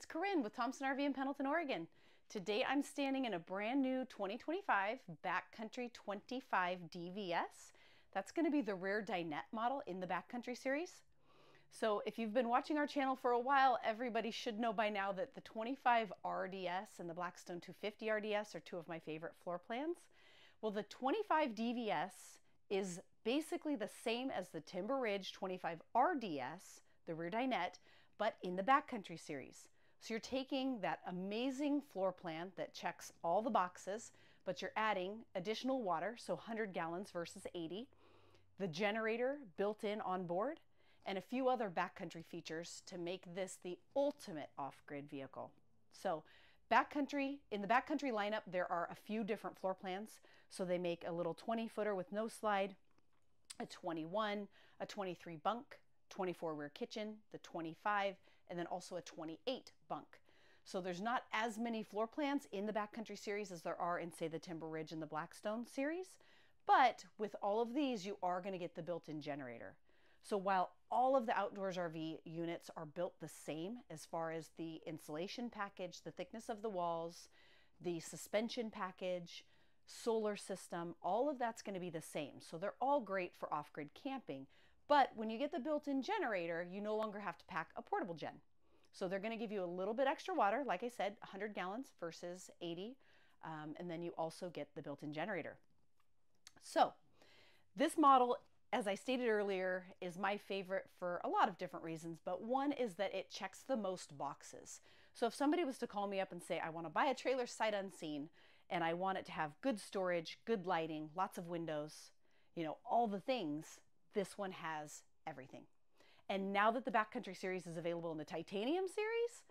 it's Corinne with Thompson RV in Pendleton, Oregon. Today I'm standing in a brand new 2025 Backcountry 25 DVS. That's going to be the rear dinette model in the Backcountry series. So if you've been watching our channel for a while, everybody should know by now that the 25 RDS and the Blackstone 250 RDS are two of my favorite floor plans. Well, the 25 DVS is basically the same as the Timber Ridge 25 RDS, the rear dinette, but in the Backcountry series. So you're taking that amazing floor plan that checks all the boxes, but you're adding additional water, so 100 gallons versus 80, the generator built in on board, and a few other Backcountry features to make this the ultimate off-grid vehicle. So in the Backcountry lineup, there are a few different floor plans. So they make a little 20-footer with no slide, a 21, a 23 bunk, 24 rear kitchen, the 25, and then also a 28 bunk. So there's not as many floor plans in the Backcountry series as there are in, say, the Timber Ridge and the Blackstone series. But with all of these, you are going to get the built-in generator. So while all of the outdoors RV units are built the same as far as the insulation package, the thickness of the walls, the suspension package, solar system, all of that's going to be the same. So they're all great for off-grid camping. But when you get the built-in generator, you no longer have to pack a portable gen. So they're going to give you a little bit extra water, like I said, 100 gallons versus 80. And then you also get the built-in generator. So this model, as I stated earlier, is my favorite for a lot of different reasons, but one is that it checks the most boxes. So if somebody was to call me up and say, I want to buy a trailer sight unseen, and I want it to have good storage, good lighting, lots of windows, you know, all the things, this one has everything. And now that the Backcountry series is available in the Titanium series,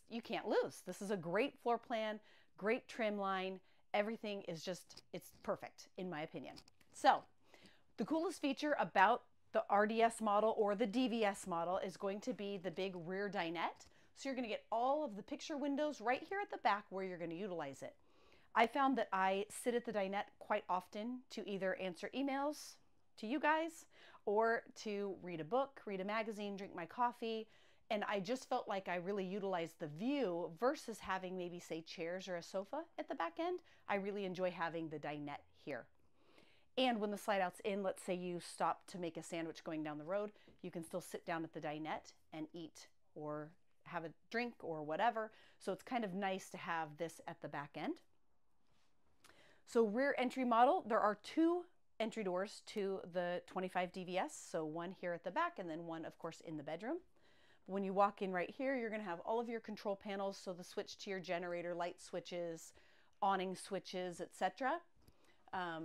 you can't lose. This is a great floor plan, great trim line. Everything is it's perfect in my opinion. So the coolest feature about the RDS model or the DVS model is going to be the big rear dinette. So you're going to get all of the picture windows right here at the back where you're going to utilize it. I found that I sit at the dinette quite often to either answer emails to you guys or to read a book, read a magazine, drink my coffee. And I just felt like I really utilized the view versus having maybe, say, chairs or a sofa at the back end. I really enjoy having the dinette here. And when the slide out's in, let's say you stop to make a sandwich going down the road, you can still sit down at the dinette and eat or have a drink or whatever. So it's kind of nice to have this at the back end. So rear entry model, there are two entry doors to the 25 DVS. So one here at the back and then one, of course, in the bedroom. When you walk in right here, you're going to have all of your control panels. So the switch to your generator, light switches, awning switches, etc.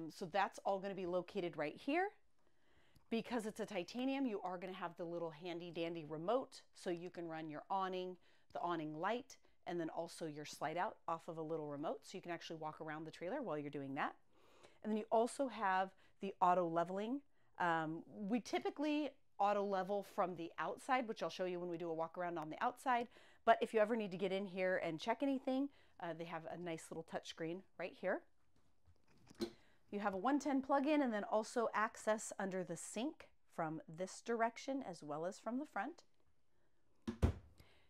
So that's all going to be located right here. Because it's a titanium, you are going to have the little handy dandy remote so you can run your awning, the awning light, and then also your slide out off of a little remote so you can actually walk around the trailer while you're doing that. And then you also have the auto leveling. We typically auto level from the outside, which I'll show you when we do a walk around on the outside. But if you ever need to get in here and check anything, they have a nice little touch screen right here. You have a 110 plug-in and then also access under the sink from this direction as well as from the front.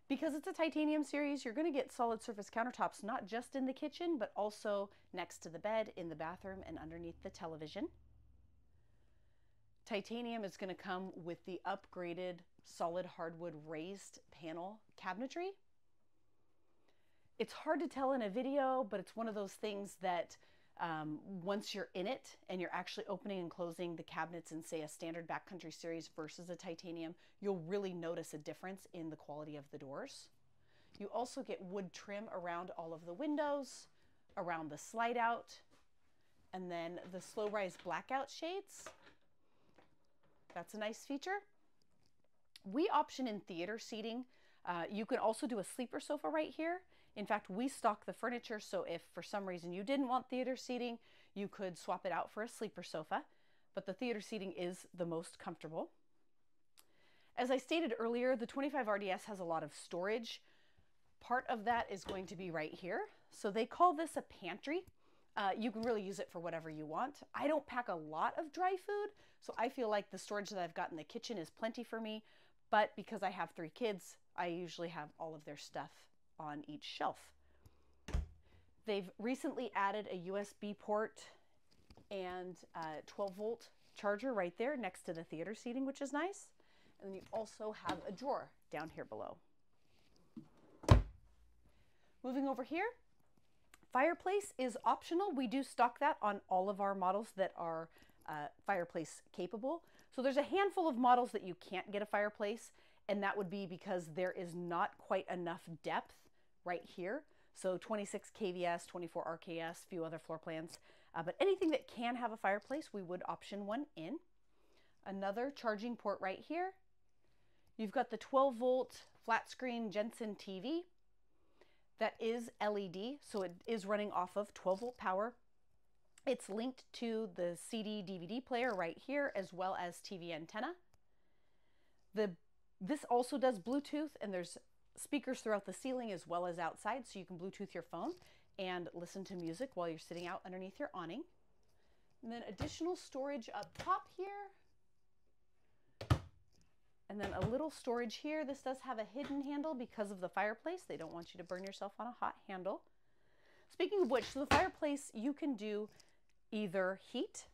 Because it's a titanium series, you're going to get solid surface countertops, not just in the kitchen, but also next to the bed, in the bathroom, and underneath the television. Titanium is going to come with the upgraded solid hardwood raised panel cabinetry. It's hard to tell in a video, but it's one of those things that once you're in it and you're actually opening and closing the cabinets in, say, a standard Backcountry series versus a titanium, you'll really notice a difference in the quality of the doors. You also get wood trim around all of the windows, around the slide out, and then the slow rise blackout shades. That's a nice feature. We option in theater seating. You can also do a sleeper sofa right here. In fact, we stock the furniture, so if for some reason you didn't want theater seating, you could swap it out for a sleeper sofa, but the theater seating is the most comfortable. As I stated earlier, the 25 RDS has a lot of storage. Part of that is going to be right here. So they call this a pantry. You can really use it for whatever you want. I don't pack a lot of dry food, so I feel like the storage that I've got in the kitchen is plenty for me, but because I have 3 kids, I usually have all of their stuff on each shelf. They've recently added a USB port and a 12-volt charger right there next to the theater seating, which is nice. And then you also have a drawer down here below. Moving over here, fireplace is optional. We do stock that on all of our models that are fireplace capable. So there's a handful of models that you can't get a fireplace, and that would be because there is not quite enough depth right here. So 26 kVS, 24 RKS, a few other floor plans. But anything that can have a fireplace, we would option one in. Another charging port right here. You've got the 12-volt flat screen Jensen TV. That is LED, so it is running off of 12-volt power. It's linked to the CD DVD player right here, as well as TV antenna. This also does Bluetooth, and there's speakers throughout the ceiling as well as outside, so you can Bluetooth your phone and listen to music while you're sitting out underneath your awning. And then additional storage up top here. And then a little storage here. This does have a hidden handle because of the fireplace. They don't want you to burn yourself on a hot handle. Speaking of which, so the fireplace, you can do either heat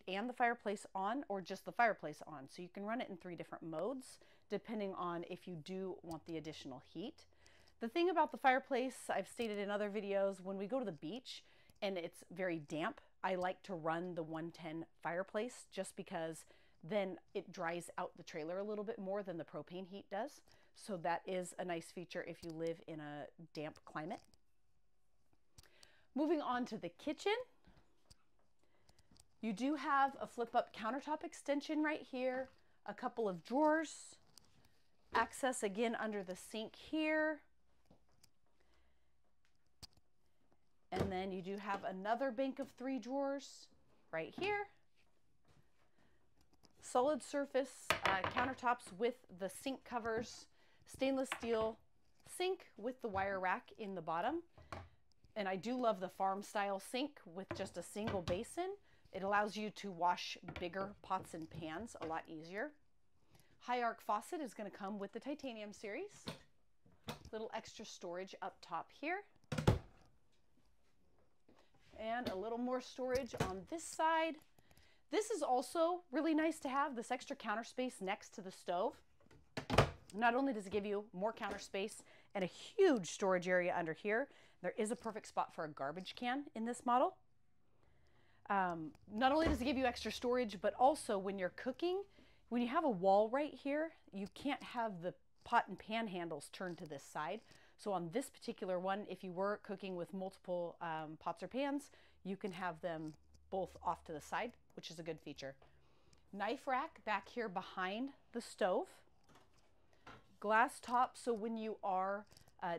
and the fireplace on, or just the fireplace on. So you can run it in 3 different modes, depending on if you do want the additional heat. The thing about the fireplace, I've stated in other videos, when we go to the beach and it's very damp, I like to run the 110 fireplace just because then it dries out the trailer a little bit more than the propane heat does. So that is a nice feature if you live in a damp climate. Moving on to the kitchen. You do have a flip-up countertop extension right here, a couple of drawers, access again under the sink here. And then you do have another bank of 3 drawers right here. Solid surface countertops with the sink covers, stainless steel sink with the wire rack in the bottom. And I do love the farm style sink with just a single basin. It allows you to wash bigger pots and pans a lot easier. High arc faucet is going to come with the titanium series. Little extra storage up top here. And a little more storage on this side. This is also really nice to have, this extra counter space next to the stove. Not only does it give you more counter space and a huge storage area under here, there is a perfect spot for a garbage can in this model. Not only does it give you extra storage, but also when you're cooking, when you have a wall right here, you can't have the pot and pan handles turned to this side. So on this particular one, if you were cooking with multiple pots or pans, you can have them both off to the side, which is a good feature. Knife rack back here behind the stove. Glass top, so when you are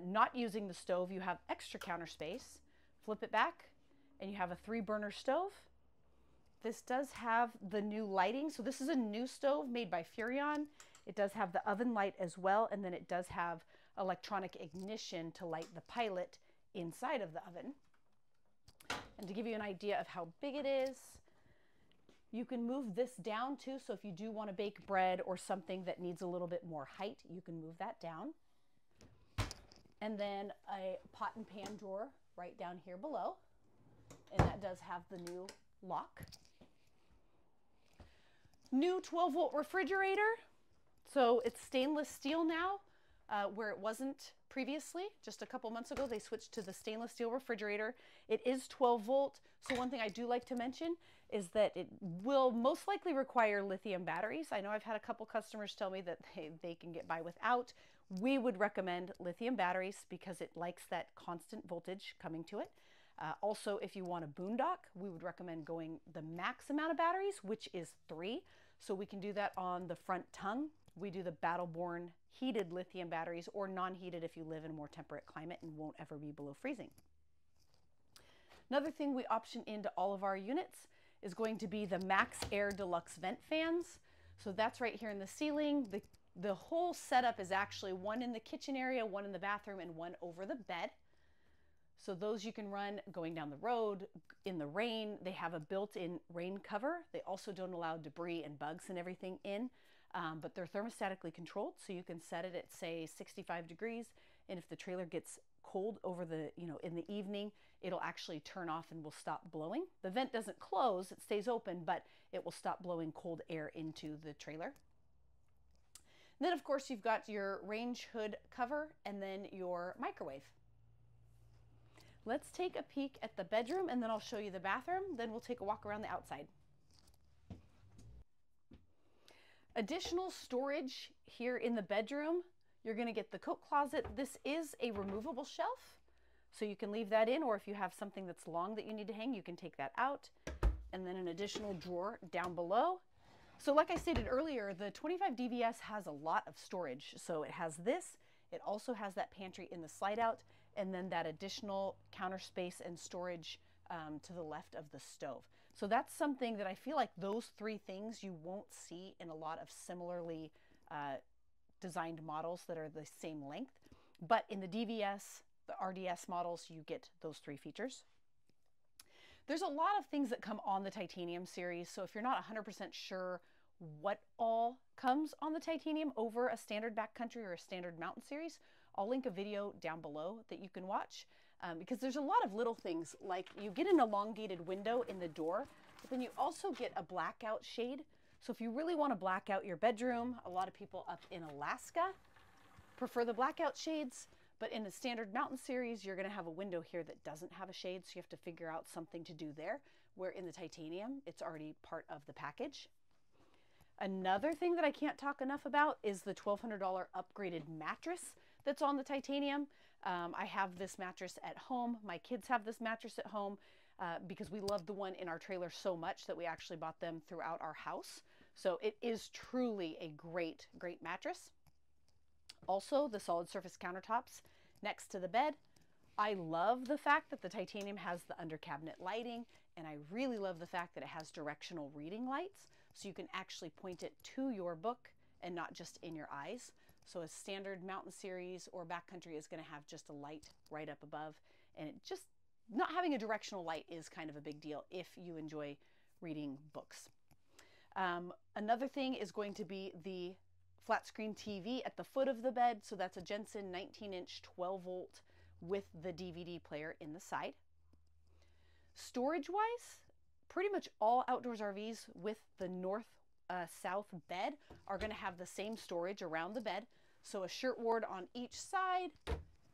not using the stove, you have extra counter space. Flip it back and you have a 3-burner stove. This does have the new lighting. So this is a new stove made by Furrion. It does have the oven light as well, and then it does have electronic ignition to light the pilot inside of the oven. And to give you an idea of how big it is, you can move this down too. So if you do want to bake bread or something that needs a little bit more height, you can move that down. And then a pot and pan drawer right down here below. And that does have the new lock. New 12-volt refrigerator. So it's stainless steel now, where it wasn't previously. Just a couple months ago, they switched to the stainless steel refrigerator. It is 12 volt. So one thing I do like to mention is that it will most likely require lithium batteries. I know I've had a couple customers tell me that they can get by without. We would recommend lithium batteries because it likes that constant voltage coming to it. Also, if you want a boondock, we would recommend going the max amount of batteries, which is 3. So we can do that on the front tongue. We do the Battleborn heated lithium batteries, or non-heated if you live in a more temperate climate and won't ever be below freezing. Another thing we option into all of our units is going to be the Max Air Deluxe vent fans. So that's right here in the ceiling. The whole setup is actually one in the kitchen area, one in the bathroom, and one over the bed. So those you can run going down the road, in the rain. They have a built-in rain cover. They also don't allow debris and bugs and everything in. but they're thermostatically controlled, so you can set it at, say, 65 degrees, and if the trailer gets cold over the, in the evening, it'll actually turn off and will stop blowing. The vent doesn't close, it stays open, but it will stop blowing cold air into the trailer. And then, of course, you've got your range hood cover and then your microwave. Let's take a peek at the bedroom, and then I'll show you the bathroom. Then we'll take a walk around the outside. Additional storage here in the bedroom. You're going to get the coat closet. This is a removable shelf, so you can leave that in, or if you have something that's long that you need to hang, you can take that out. And then an additional drawer down below. So like I stated earlier, the 25 DVS has a lot of storage. So it has this, it also has that pantry in the slide out, and then that additional counter space and storage to the left of the stove. So that's something that I feel like those three things you won't see in a lot of similarly designed models that are the same length. But in the DVS, the RDS models, you get those three features. There's a lot of things that come on the titanium series, so if you're not 100% sure what all comes on the titanium over a standard backcountry or a standard mountain series, I'll link a video down below that you can watch, because there's a lot of little things, like you get an elongated window in the door, but then you also get a blackout shade. So if you really want to black out your bedroom, a lot of people up in Alaska prefer the blackout shades. But in a standard mountain series, you're going to have a window here that doesn't have a shade, so you have to figure out something to do there, where in the titanium, it's already part of the package. Another thing that I can't talk enough about is the $1,200 upgraded mattress that's on the titanium. I have this mattress at home. My kids have this mattress at home because we love the one in our trailer so much that we actually bought them throughout our house. So it is truly a great, great mattress. Also, the solid surface countertops next to the bed. I love the fact that the titanium has the under cabinet lighting, and I really love the fact that it has directional reading lights, so you can actually point it to your book and not just in your eyes. So a standard mountain series or backcountry is going to have just a light right up above, and it just not having a directional light is kind of a big deal if you enjoy reading books. Another thing is going to be the flat screen TV at the foot of the bed. So that's a Jensen 19-inch 12-volt with the DVD player in the side. Storage-wise, pretty much all outdoors RVs with the north-south bed are going to have the same storage around the bed. So a shirt ward on each side,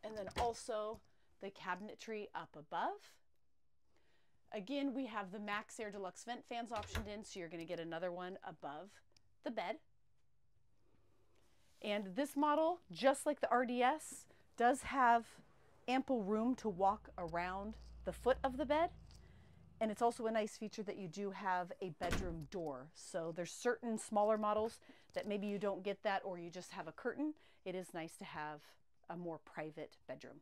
and then also the cabinetry up above. Again, we have the Max Air Deluxe vent fans optioned in, so you're going to get another one above the bed. And this model, just like the RDS, does have ample room to walk around the foot of the bed. And it's also a nice feature that you do have a bedroom door. So there's certain smaller models that maybe you don't get that, or you just have a curtain. It is nice to have a more private bedroom.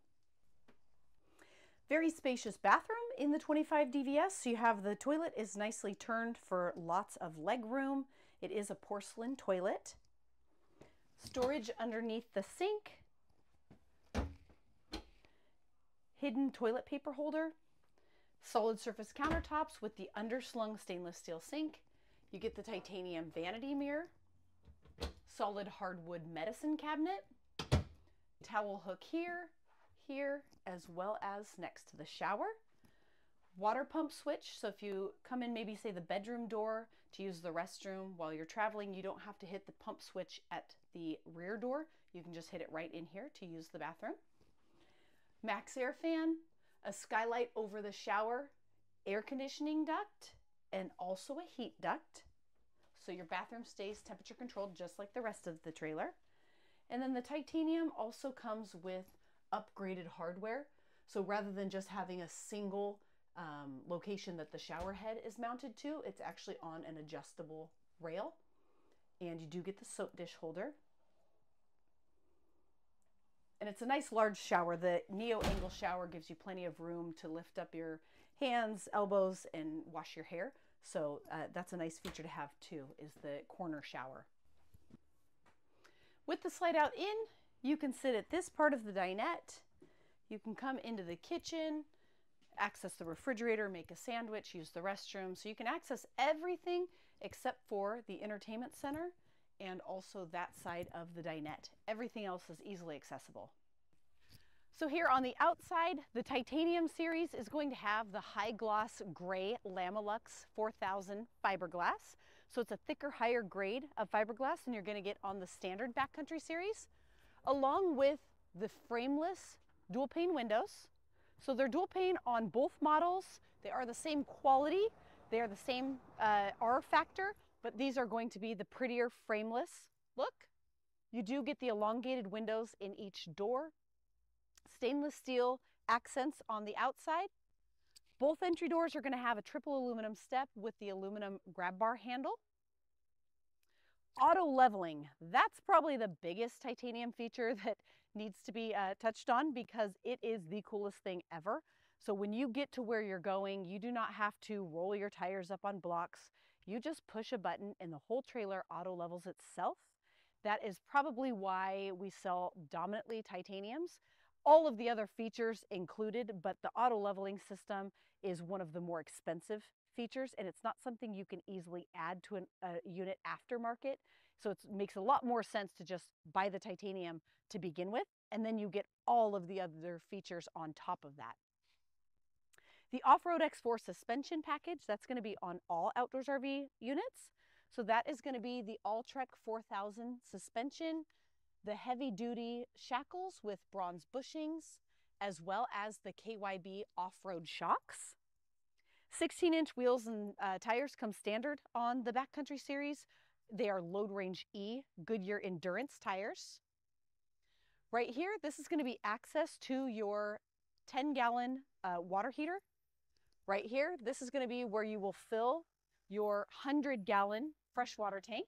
Very spacious bathroom in the 25 DVS. So you have the toilet is nicely turned for lots of leg room. It is a porcelain toilet. Storage underneath the sink. Hidden toilet paper holder. Solid surface countertops with the underslung stainless steel sink. You get the titanium vanity mirror. Solid hardwood medicine cabinet. Towel hook here, here, as well as next to the shower. Water pump switch, so if you come in maybe say the bedroom door to use the restroom while you're traveling, you don't have to hit the pump switch at the rear door. You can just hit it right in here to use the bathroom. Max Air fan, a skylight over the shower, air conditioning duct, and also a heat duct. So your bathroom stays temperature controlled just like the rest of the trailer. And then the titanium also comes with upgraded hardware. So rather than just having a single location that the shower head is mounted to, it's actually on an adjustable rail. And you do get the soap dish holder. And it's a nice large shower. The Neo Angle shower gives you plenty of room to lift up your hands, elbows, and wash your hair. So that's a nice feature to have too, is the corner shower. With the slide out in, you can sit at this part of the dinette. You can come into the kitchen, access the refrigerator, make a sandwich, use the restroom. So you can access everything except for the entertainment center and also that side of the dinette. Everything else is easily accessible. So here on the outside, the titanium series is going to have the high gloss gray Lamilux 4000 fiberglass. So it's a thicker, higher grade of fiberglass than you're going to get on the standard backcountry series, along with the frameless dual pane windows. So they're dual pane on both models. They are the same quality. They are the same R factor, but these are going to be the prettier frameless look. You do get the elongated windows in each door. Stainless steel accents on the outside. Both entry doors are going to have a triple aluminum step with the aluminum grab bar handle. Auto leveling, that's probably the biggest titanium feature that needs to be touched on because it is the coolest thing ever. So when you get to where you're going, you do not have to roll your tires up on blocks. You just push a button and the whole trailer auto levels itself. That is probably why we sell dominantly titaniums. All of the other features included, but the auto leveling system is one of the more expensive features, and it's not something you can easily add to a unit aftermarket. So it makes a lot more sense to just buy the titanium to begin with, and then you get all of the other features on top of that. The Off-Road X4 suspension package, that's going to be on all Outdoors RV units. So that is going to be the All-Trek 4000 suspension, the heavy-duty shackles with bronze bushings, as well as the KYB off-road shocks. 16-inch wheels and tires come standard on the Backcountry series. They are Load Range E Goodyear Endurance tires. Right here, this is going to be access to your 10-gallon water heater. Right here, this is going to be where you will fill your 100-gallon freshwater tank.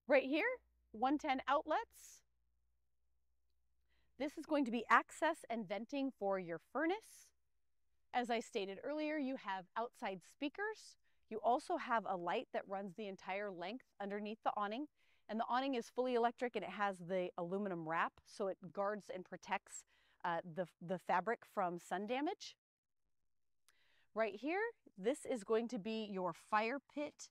Right here, 110 outlets. This is going to be access and venting for your furnace. As I stated earlier, you have outside speakers. You also have a light that runs the entire length underneath the awning. And the awning is fully electric and it has the aluminum wrap, so it guards and protects the fabric from sun damage. Right here, this is going to be your fire pit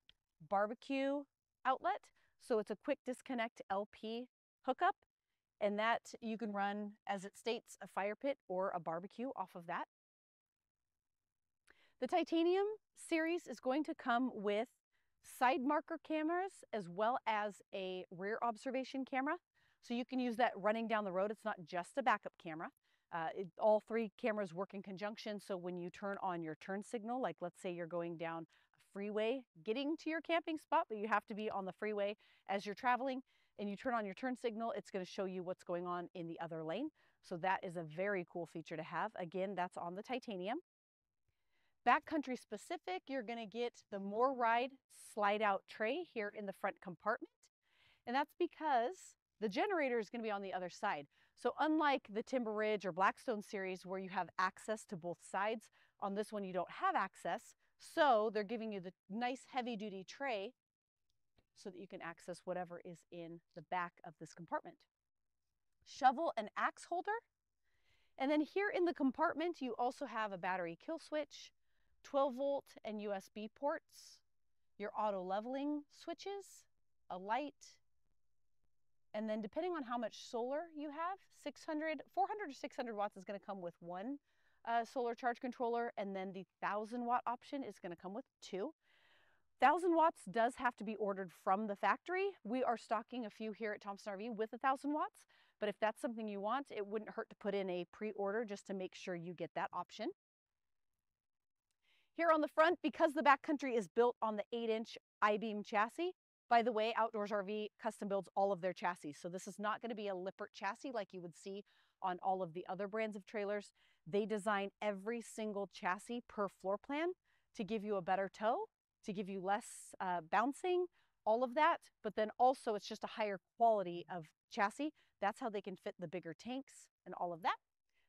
barbecue outlet. So it's a quick disconnect LP hookup, and that you can run, as it states, a fire pit or a barbecue off of that. The titanium series is going to come with side marker cameras as well as a rear observation camera. So you can use that running down the road. It's not just a backup camera. All three cameras work in conjunction. So when you turn on your turn signal, like let's say you're going down a freeway, getting to your camping spot, but you have to be on the freeway as you're traveling, and you turn on your turn signal, it's going to show you what's going on in the other lane. So that is a very cool feature to have. Again, that's on the titanium. Backcountry specific, you're going to get the More Ride slide out tray here in the front compartment. And that's because the generator is going to be on the other side. So unlike the Timber Ridge or Blackstone series where you have access to both sides, on this one you don't have access. So they're giving you the nice heavy duty tray so that you can access whatever is in the back of this compartment. Shovel and axe holder. And then here in the compartment, you also have a battery kill switch, 12-volt and USB ports, your auto leveling switches, a light, and then depending on how much solar you have, 400 or 600 watts is going to come with one solar charge controller, and then the 1,000-watt option is going to come with two. 1,000 watts does have to be ordered from the factory. We are stocking a few here at Thompson RV with 1,000 watts, but if that's something you want, it wouldn't hurt to put in a pre-order just to make sure you get that option. Here on the front, because the Backcountry is built on the 8-inch I-beam chassis, by the way, Outdoors RV custom builds all of their chassis. So this is not going to be a Lippert chassis like you would see on all of the other brands of trailers. They design every single chassis per floor plan to give you a better tow, to give you less bouncing, all of that. But then also it's just a higher quality of chassis. That's how they can fit the bigger tanks and all of that.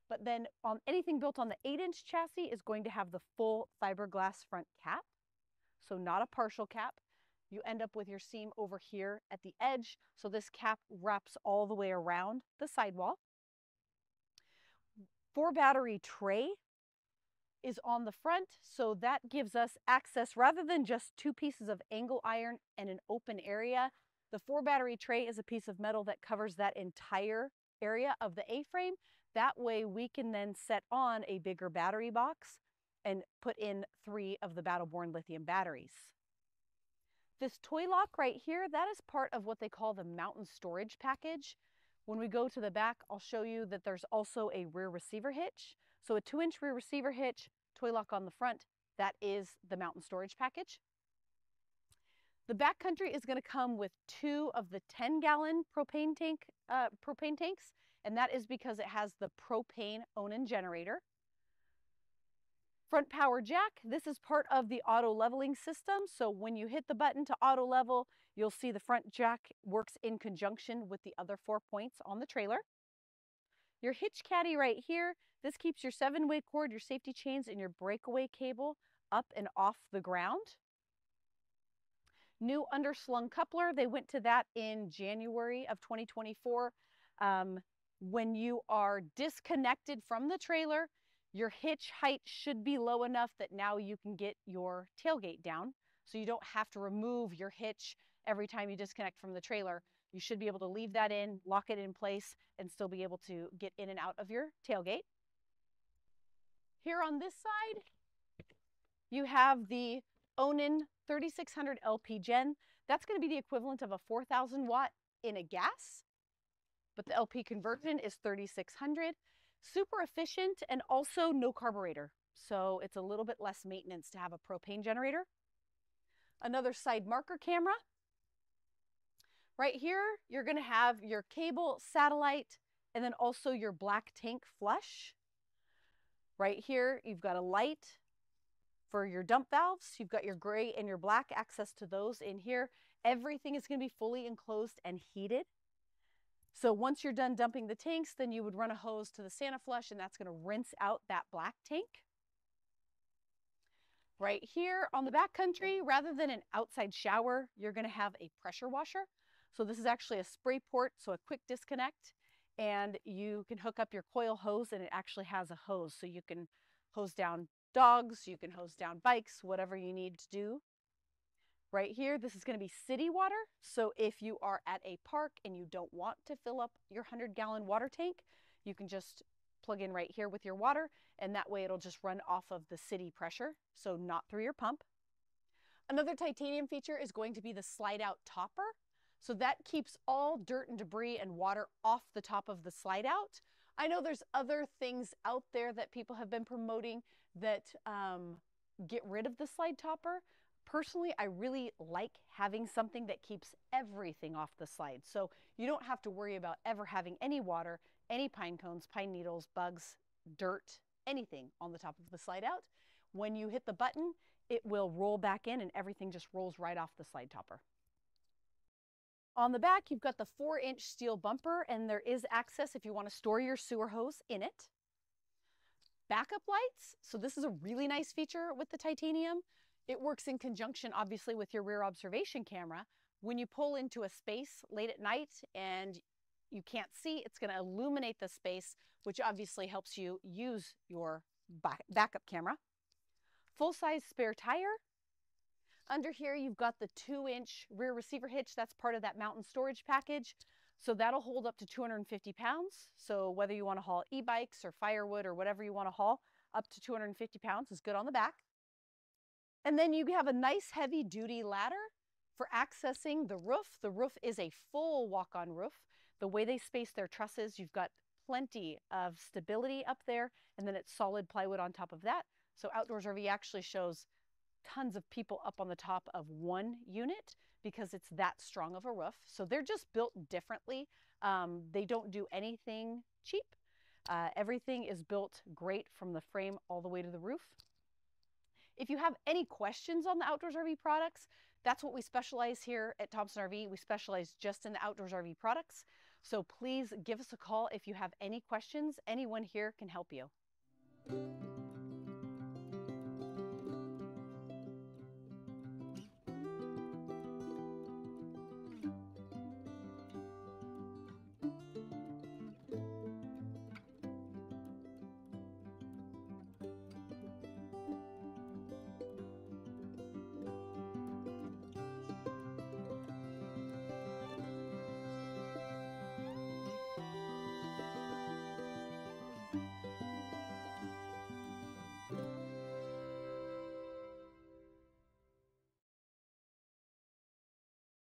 But then on anything built on the 8-inch chassis is going to have the full fiberglass front cap. So not a partial cap. You end up with your seam over here at the edge. So this cap wraps all the way around the sidewall. 4-battery tray. is on the front, so that gives us access rather than just two pieces of angle iron and an open area. The 4-battery tray is a piece of metal that covers that entire area of the A-frame. That way we can then set on a bigger battery box and put in 3 of the Battle-Born lithium batteries. This toy lock right here, that is part of what they call the mountain storage package. When we go to the back, I'll show you that there's also a rear receiver hitch. So a 2-inch rear receiver hitch, toy lock on the front, that is the mountain storage package. The backcountry is going to come with 2 of the 10-gallon propane tanks, and that is because it has the propane Onan generator. Front power jack, this is part of the auto leveling system. So when you hit the button to auto level, you'll see the front jack works in conjunction with the other 4 points on the trailer. Your hitch caddy right here, this keeps your 7-way cord, your safety chains, and your breakaway cable up and off the ground. New underslung coupler, they went to that in January of 2024. When you are disconnected from the trailer, your hitch height should be low enough that now you can get your tailgate down. So you don't have to remove your hitch every time you disconnect from the trailer. You should be able to leave that in, lock it in place, and still be able to get in and out of your tailgate. Here on this side, you have the Onan 3600 LP Gen. That's going to be the equivalent of a 4,000 watt in a gas, but the LP conversion is 3600. Super efficient and also no carburetor. So it's a little bit less maintenance to have a propane generator. Another side marker camera. Right here, you're going to have your cable, satellite, and then also your black tank flush. Right here, you've got a light for your dump valves. You've got your gray and your black, access to those in here. Everything is going to be fully enclosed and heated. So once you're done dumping the tanks, then you would run a hose to the Santa flush, and that's going to rinse out that black tank. Right here on the backcountry, rather than an outside shower, you're going to have a pressure washer. So this is actually a spray port, so a quick disconnect, and you can hook up your coil hose, and it actually has a hose. So you can hose down dogs, you can hose down bikes, whatever you need to do. Right here, this is going to be city water. So if you are at a park and you don't want to fill up your 100-gallon water tank, you can just plug in right here with your water, and that way it'll just run off of the city pressure, so not through your pump. Another titanium feature is going to be the slide out topper. So that keeps all dirt and debris and water off the top of the slide out. I know there's other things out there that people have been promoting that get rid of the slide topper. Personally, I really like having something that keeps everything off the slide. So you don't have to worry about ever having any water, any pine cones, pine needles, bugs, dirt, anything on the top of the slide out. When you hit the button, it will roll back in and everything just rolls right off the slide topper. On the back, you've got the 4-inch steel bumper, and there is access if you want to store your sewer hose in it. Backup lights. So this is a really nice feature with the titanium. It works in conjunction, obviously, with your rear observation camera. When you pull into a space late at night and you can't see, it's going to illuminate the space, which obviously helps you use your backup camera. Full-size spare tire. Under here, you've got the 2-inch rear receiver hitch. That's part of that mountain storage package. So that'll hold up to 250 pounds. So whether you want to haul e-bikes or firewood or whatever you want to haul, up to 250 pounds is good on the back. And then you have a nice heavy duty ladder for accessing the roof. The roof is a full walk-on roof. The way they space their trusses, you've got plenty of stability up there, and then it's solid plywood on top of that. So Outdoors RV actually shows tons of people up on the top of one unit because it's that strong of a roof. So they're just built differently. They don't do anything cheap. Everything is built great from the frame all the way to the roof. If you have any questions on the Outdoors RV products, that's what we specialize here at Thompson RV. We specialize just in the Outdoors RV products. So please give us a call if you have any questions. Anyone here can help you.